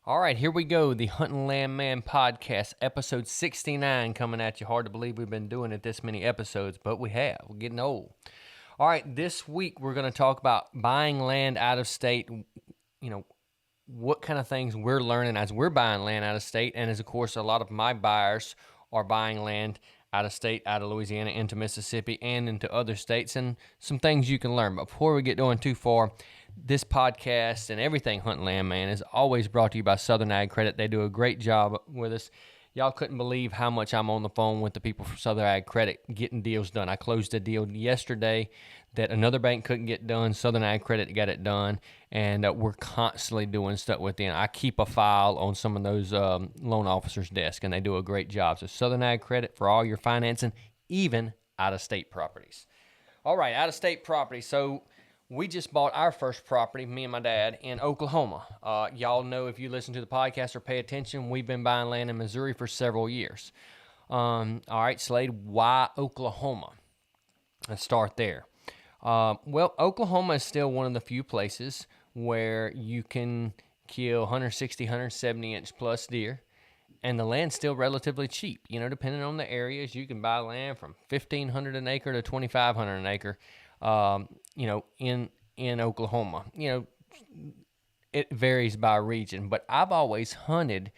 All right, here we go. The Hunting Landman Podcast, episode 69, coming at you. Hard to believe we've been doing it this many episodes, but we have. We're getting old. All right, this week we're going to talk about buying land out of state. You know, what kind of things we're learning as we're buying land out of state, and as of course a lot of my buyers are buying land out of state, out of Louisiana into Mississippi and into other states, and some things you can learn. But before we get going too far, this podcast and everything Hunting Landman is always brought to you by Southern Ag Credit. They do a great job with us. Y'all couldn't believe how much I'm on the phone with the people from Southern Ag Credit getting deals done. I closed a deal yesterday that another bank couldn't get done. Southern Ag Credit got it done, and we're constantly doing stuff with them. I keep a file on some of those loan officers' desk, and they do a great job. So Southern Ag Credit for all your financing, even out-of-state properties. All right, out-of-state property. So we just bought our first property, me and my dad, in Oklahoma. Y'all know if you listen to the podcast or pay attention, we've been buying land in Missouri for several years. All right, Slade, why Oklahoma? Let's start there. Well, Oklahoma is still one of the few places where you can kill 160, 170-inch plus deer, and the land's still relatively cheap. You know, depending on the areas, you can buy land from $1,500 an acre to $2,500 an acre. In Oklahoma. It varies by region, but I've always hunted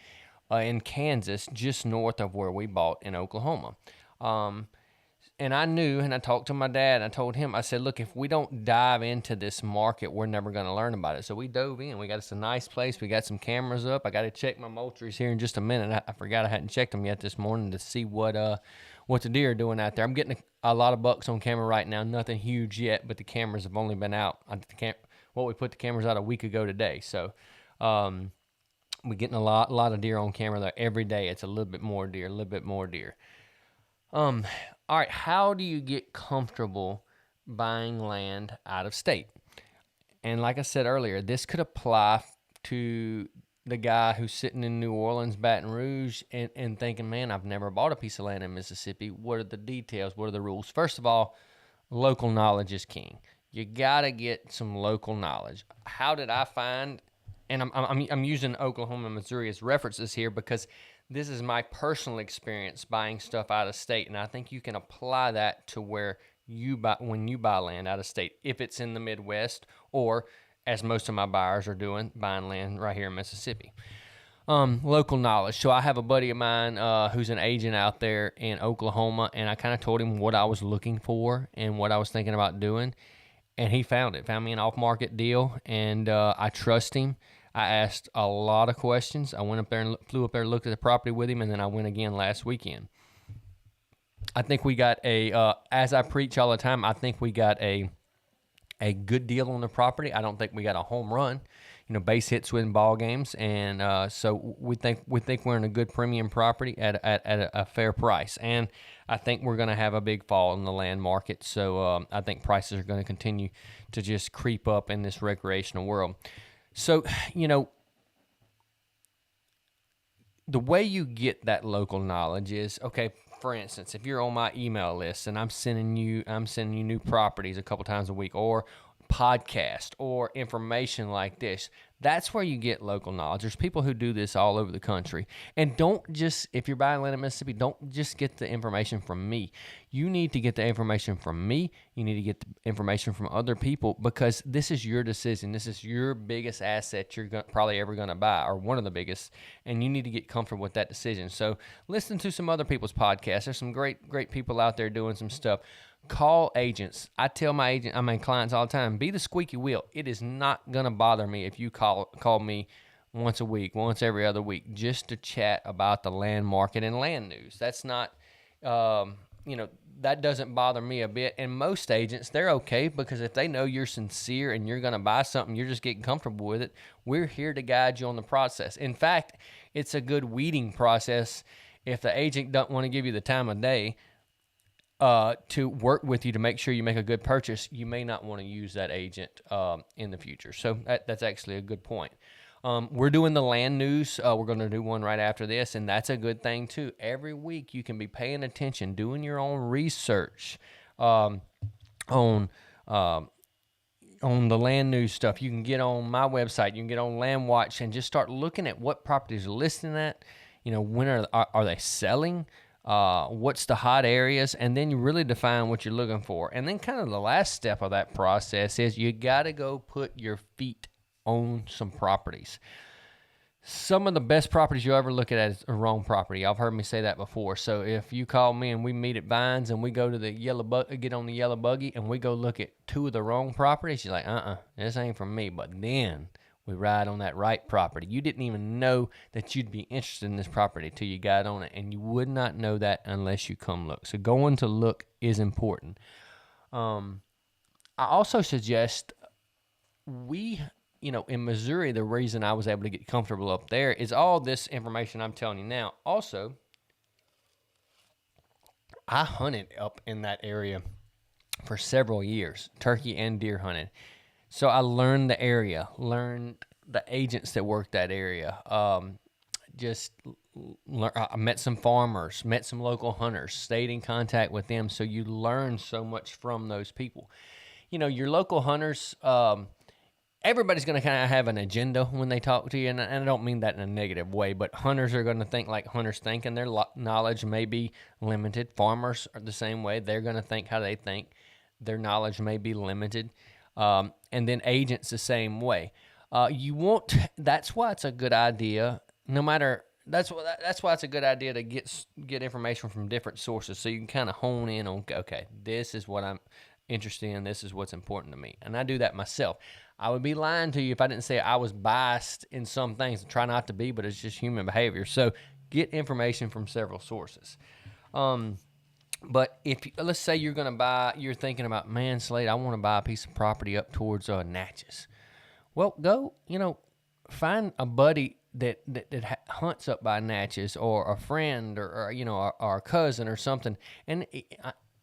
in Kansas, just north of where we bought in Oklahoma. And I knew, and I talked to my dad, and I told him, I said, look, if we don't dive into this market, we're never going to learn about it. So we dove in. We got us a nice place. We got some cameras up. I got to check my moultries here in just a minute. I forgot I hadn't checked them yet this morning to see what the deer are doing out there. I'm getting a lot of bucks on camera right now. Nothing huge yet, but the cameras have only been out. We put the cameras out a week ago today. So we're getting a lot of deer on camera there every day. It's a little bit more deer. All right, how do you get comfortable buying land out of state? And like I said earlier, this could apply to the guy who's sitting in New Orleans, Baton Rouge, and thinking, man, I've never bought a piece of land in Mississippi. What are the details? What are the rules? First of all, local knowledge is king. You got to get some local knowledge. How did I find, and I'm using Oklahoma and Missouri as references here because this is my personal experience buying stuff out of state, and I think you can apply that to where you buy when you buy land out of state, if it's in the Midwest or, as most of my buyers are doing, buying land right here in Mississippi. Local knowledge. So I have a buddy of mine who's an agent out there in Oklahoma, and I kind of told him what I was looking for and what I was thinking about doing, and he found me an off-market deal, and I trust him. I asked a lot of questions. I went up there and flew up there, looked at the property with him, and then I went again last weekend. I think we got as I preach all the time, I think we got a good deal on the property. I don't think we got a home run. Base hits win ball games, and so we think we're in a good premium property at a fair price. And I think we're going to have a big fall in the land market. So I think prices are going to continue to just creep up in this recreational world. So, the way you get that local knowledge is, okay, for instance, if you're on my email list and I'm sending you new properties a couple times a week, or podcast or information like this, that's where you get local knowledge. There's people who do this all over the country. And if you're buying land in Mississippi, don't just get the information from me. You need to get the information from me. You need to get the information from other people, because this is your decision. This is your biggest asset you're probably ever going to buy, or one of the biggest, and you need to get comfortable with that decision. So listen to some other people's podcasts. There's some great people out there doing some stuff. Call agents. I tell my clients all the time, be the squeaky wheel. It is not going to bother me if you call me once a week, once every other week, just to chat about the land market and land news. That's not, that doesn't bother me a bit. And most agents, they're okay, because if they know you're sincere and you're going to buy something, you're just getting comfortable with it, we're here to guide you on the process. In fact, it's a good weeding process. If the agent doesn't want to give you the time of day to work with you to make sure you make a good purchase, you may not want to use that agent in the future. So that's actually a good point. We're doing the land news. We're going to do one right after this, and that's a good thing too. Every week you can be paying attention, doing your own research on on the land news stuff. You can get on my website. You can get on Land Watch and just start looking at what properties are listing at. When are they selling? What's the hot areas? And then you really define what you're looking for. And then kind of the last step of that process is you got to go put your feet on some properties. Some of the best properties you'll ever look at is a wrong property. I've heard me say that before. So if you call me and we meet at Vines and we go to the get on the yellow buggy and we go look at 2 of the wrong properties, you're like, this ain't for me. But then we ride on that right property. You didn't even know that you'd be interested in this property till you got on it, and you would not know that unless you come look. So going to look is important. I also suggest in Missouri, the reason I was able to get comfortable up there is all this information I'm telling you now. Also, I hunted up in that area for several years, turkey and deer hunted. So I learned the area, learned the agents that worked that area. I met some farmers, met some local hunters, stayed in contact with them. So you learn so much from those people. Your local hunters, everybody's going to kind of have an agenda when they talk to you, and I don't mean that in a negative way, but hunters are going to think like hunters think, and their knowledge may be limited. Farmers are the same way. They're going to think how they think. Their knowledge may be limited. And then agents the same way. That's why it's a good idea, that's why it's a good idea to get information from different sources, so you can kind of hone in on, okay, this is what I'm interested in, this is what's important to me. And I do that myself. I would be lying to you if I didn't say I was biased in some things. I try not to be, but it's just human behavior. So get information from several sources. But let's say you're thinking about, man, Slade, I want to buy a piece of property up towards Natchez. Well, go, find a buddy that hunts up by Natchez, or a friend, or a cousin or something. And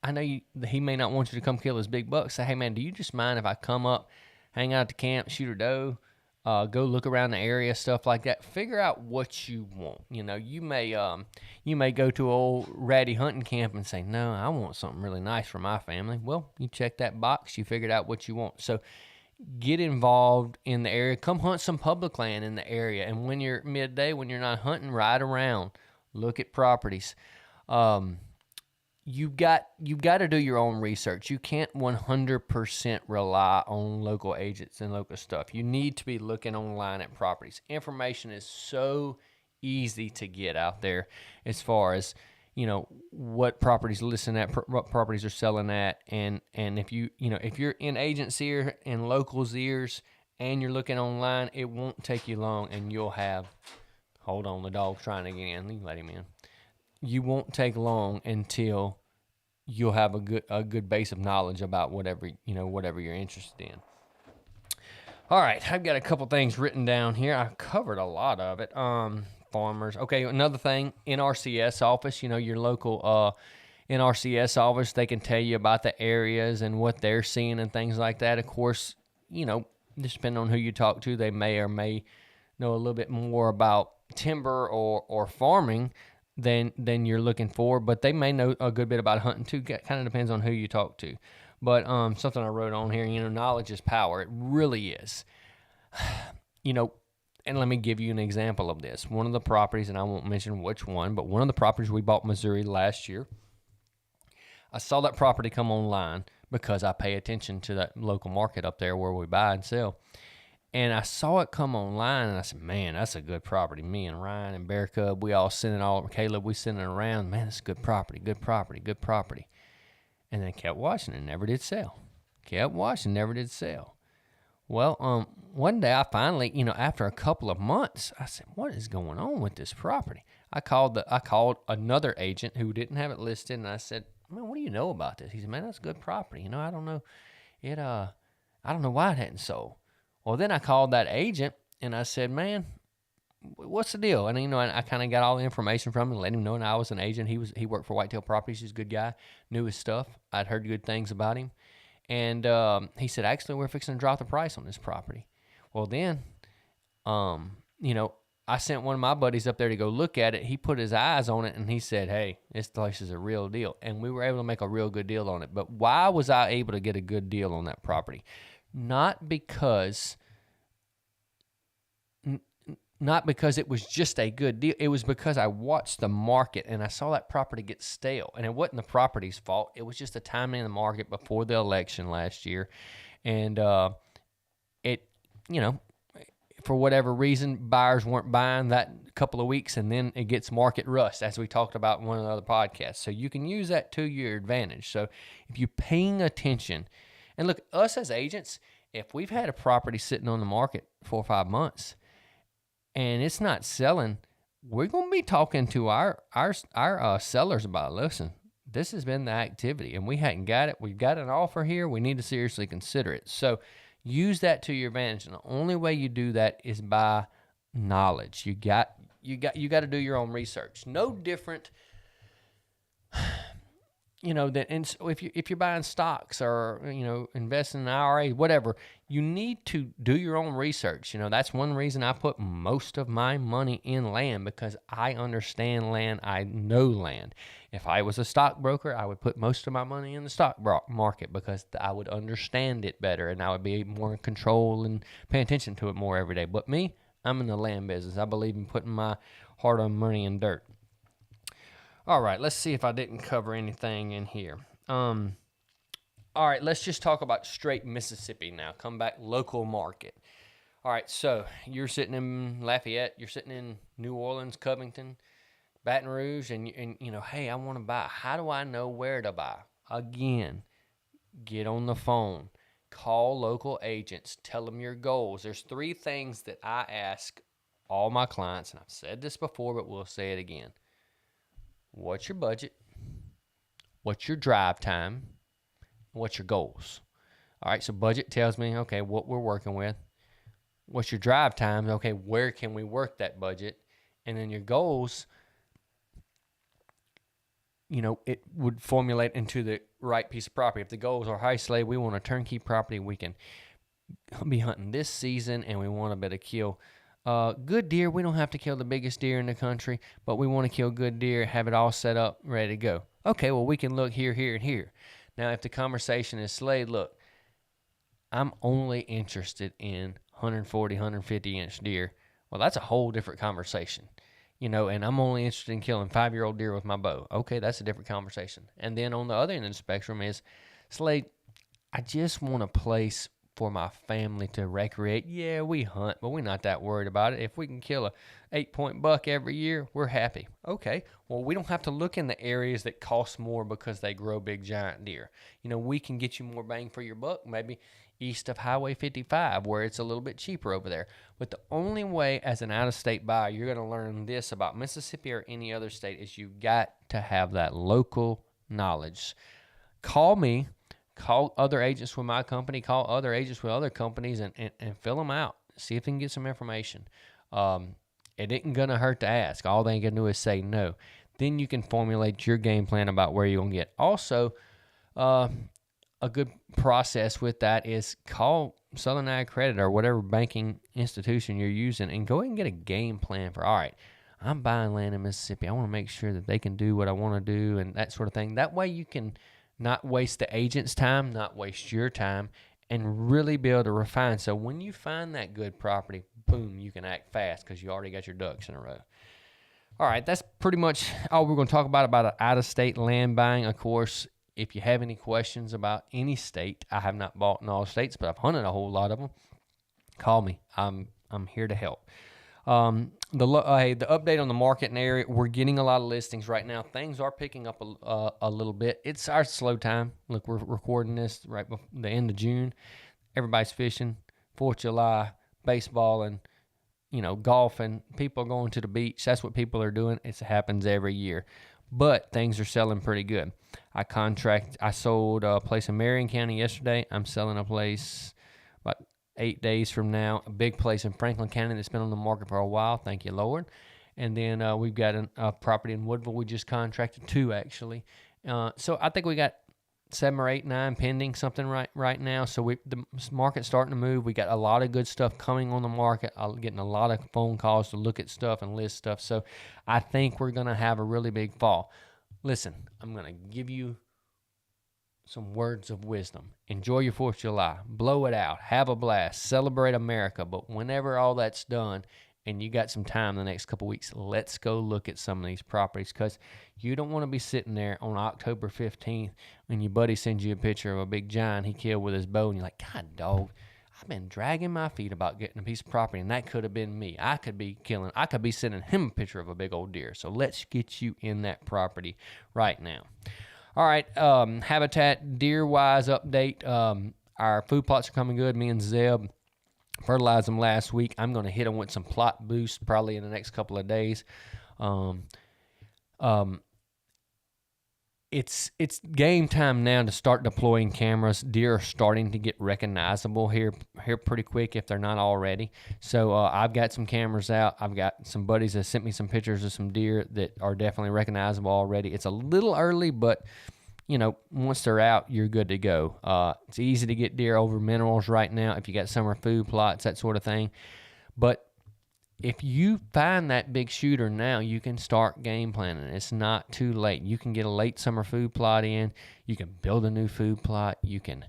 I know he may not want you to come kill his big buck. Say, hey, man, do you just mind if I come up, hang out at the camp, shoot a doe, go look around the area, stuff like that. Figure out what you want. You may go to an old ratty hunting camp and say, no, I want something really nice for my family. Well, you check that box, you figured out what you want. So get involved in the area. Come hunt some public land in the area. And when you're midday, when you're not hunting, ride around, look at properties. You've got to do your own research. You can't 100% rely on local agents and local stuff. You need to be looking online at properties. Information is so easy to get out there as far as, what properties listen at, what properties are selling at, and if you're in agents' ear and locals' ears and you're looking online, it won't take you long, and you'll have. Hold on, the dog's trying to get in. You let him in. You won't take long until you'll have a good base of knowledge about whatever you're interested in. All right, I've got a couple things written down here. I covered a lot of it. Farmers. Okay, another thing, NRCS office, your local NRCS office, they can tell you about the areas and what they're seeing and things like that. Of course, just depending on who you talk to, they may or may know a little bit more about timber or farming than you're looking for, but they may know a good bit about hunting too. Kind of depends on who you talk to. But something I wrote on here, knowledge is power. It really is. And let me give you an example of this. One of the properties, and I won't mention which one, but one of the properties we bought in Missouri last year, I saw that property come online because I pay attention to that local market up there where we buy and sell. And I saw it come online, and I said, man, that's a good property. Me and Ryan and Bear Cub, we all Caleb, we sending it around. Man, it's a good property, good property, good property. And then kept watching it, never did sell. Kept watching, never did sell. Well, one day I finally, after a couple of months, I said, what is going on with this property? I called another agent who didn't have it listed, and I said, man, what do you know about this? He said, man, that's a good property. I don't know. I don't know why it hadn't sold. Well, then I called that agent, and I said, man, what's the deal? And, I kind of got all the information from him and let him know, and I was an agent. He worked for Whitetail Properties. He's a good guy, knew his stuff. I'd heard good things about him. And he said, actually, we're fixing to drop the price on this property. Well, then, I sent one of my buddies up there to go look at it. He put his eyes on it, and he said, hey, this place is a real deal. And we were able to make a real good deal on it. But why was I able to get a good deal on that property? not because not because it was just a good deal. It was because I watched the market and I saw that property get stale. And it wasn't the property's fault. It was just the timing in the market before the election last year. And it, you know, for whatever reason, buyers weren't buying that couple of weeks, and then it gets market rust, as we talked about in one of the other podcasts. So you can use that to your advantage. So if you're paying attention, and look, us as agents, if we've had a property sitting on the market 4 or 5 months, and it's not selling, we're going to be talking to our sellers about, listen, this has been the activity, and we hadn't got it. We've got an offer here. We need to seriously consider it. So use that to your advantage, and the only way you do that is by knowledge. You got to do your own research. No different. That if you're buying stocks or investing in an IRA, whatever, you need to do your own research. That's one reason I put most of my money in land, because I understand land. I know land. If I was a stockbroker, I would put most of my money in the stock market because I would understand it better and I would be more in control and pay attention to it more every day. But me, I'm in the land business. I believe in putting my hard-earned money in dirt. All right, let's see if I didn't cover anything in here. All right, let's just talk about straight Mississippi now. Come back, local market. All right, so you're sitting in Lafayette, you're sitting in New Orleans, Covington, Baton Rouge, and hey, I want to buy. How do I know where to buy? Again, get on the phone. Call local agents. Tell them your goals. There's 3 things that I ask all my clients, and I've said this before, but we'll say it again. What's your budget? What's your drive time? What's your goals? All right, so budget tells me, okay, what we're working with. What's your drive time? Okay, where can we work that budget? And then your goals, it would formulate into the right piece of property. If the goals are, hi, Slade, we want a turnkey property. We can be hunting this season, and we want to be able to kill good deer. We don't have to kill the biggest deer in the country, but we want to kill good deer, have it all set up, ready to go. Okay, well, we can look here, here, and here. Now, if the conversation is, Slade, look, I'm only interested in 140, 150-inch deer, well, that's a whole different conversation. And I'm only interested in killing 5-year-old deer with my bow. Okay, that's a different conversation. And then on the other end of the spectrum is, Slade, I just want a place for my family to recreate. Yeah, we hunt, but we're not that worried about it. If we can kill a 8-point buck every year, we're happy. Okay, well, we don't have to look in the areas that cost more because they grow big giant deer. We can get you more bang for your buck, maybe east of Highway 55, where it's a little bit cheaper over there. But the only way as an out-of-state buyer you're going to learn this about Mississippi or any other state is you got to have that local knowledge. Call me. Call other agents with my company, call other agents with other companies, and fill them out. See if they can get some information. It ain't going to hurt to ask. All they can do is say no. Then you can formulate your game plan about where you're going to get. Also, a good process with that is call Southern Ag Credit or whatever banking institution you're using and go ahead and get a game plan for, all right, I'm buying land in Mississippi. I want to make sure that they can do what I want to do and that sort of thing. That way you can not waste the agent's time, not waste your time, and really be able to refine. So when you find that good property, boom, you can act fast because you already got your ducks in a row. All right, that's pretty much all we're going to talk about out-of-state land buying. Of course, if you have any questions about any state, I have not bought in all states, but I've hunted a whole lot of them. Call me. I'm here to help. The update on the market in the area, we're getting a lot of listings right now. Things are picking up a little bit. It's our slow time. Look, we're recording this right before the end of June. Everybody's fishing, 4th of July, baseball, and golf, and people are going to the beach. That's what people are doing. It happens every year. But things are selling pretty good. I sold a place in Marion County yesterday. I'm selling a place about 8 days from now, a big place in Franklin County that's been on the market for a while. Thank you, Lord. And then we've got a property in Woodville. We just contracted 2, actually. So I think we got 7 or 8, 9 pending, something right now. So the market's starting to move. We got a lot of good stuff coming on the market. I'm getting a lot of phone calls to look at stuff and list stuff. So I think we're going to have a really big fall. Listen, I'm going to give you some words of wisdom. Enjoy your 4th of July. Blow it out. Have a blast. Celebrate America. But whenever all that's done and you got some time the next couple weeks, let's go look at some of these properties, because you don't want to be sitting there on October 15th when your buddy sends you a picture of a big giant he killed with his bow, and you're like, God, dog, I've been dragging my feet about getting a piece of property, and that could have been me. I could be sending him a picture of a big old deer. So let's get you in that property right now. All right, habitat deer-wise update. Our food plots are coming good. Me and Zeb fertilized them last week. I'm going to hit them with some plot boost probably in the next couple of days. It's game time now to start deploying cameras. Deer are starting to get recognizable here pretty quick if they're not already. So I've got some cameras out. I've got some buddies that sent me some pictures of some deer that are definitely recognizable already. It's a little early, but once they're out, you're good to go. It's easy to get deer over minerals right now if you got summer food plots, that sort of thing. But if you find that big shooter now, you can start game planning. It's not too late. You can get a late summer food plot in. You can build a new food plot. You can,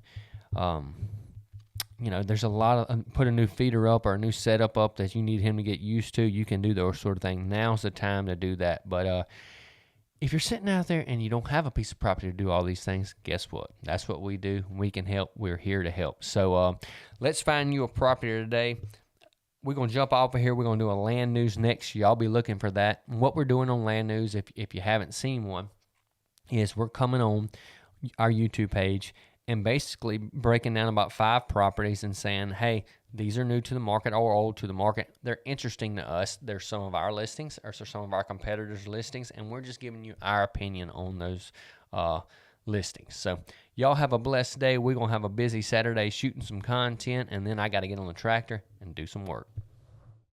there's a lot of, put a new feeder up or a new setup up that you need him to get used to. You can do those sort of things. Now's the time to do that. But if you're sitting out there and you don't have a piece of property to do all these things, guess what? That's what we do. We can help. We're here to help. So let's find you a property today. We're going to jump off of here. We're going to do a land news next. Y'all be looking for that. And what we're doing on land news, if you haven't seen one, is we're coming on our YouTube page and basically breaking down about 5 properties and saying, hey, these are new to the market or old to the market. They're interesting to us. They're some of our listings or some of our competitors' listings, and we're just giving you our opinion on those listings. So y'all have a blessed day. We're going to have a busy Saturday shooting some content, and then I got to get on the tractor and do some work.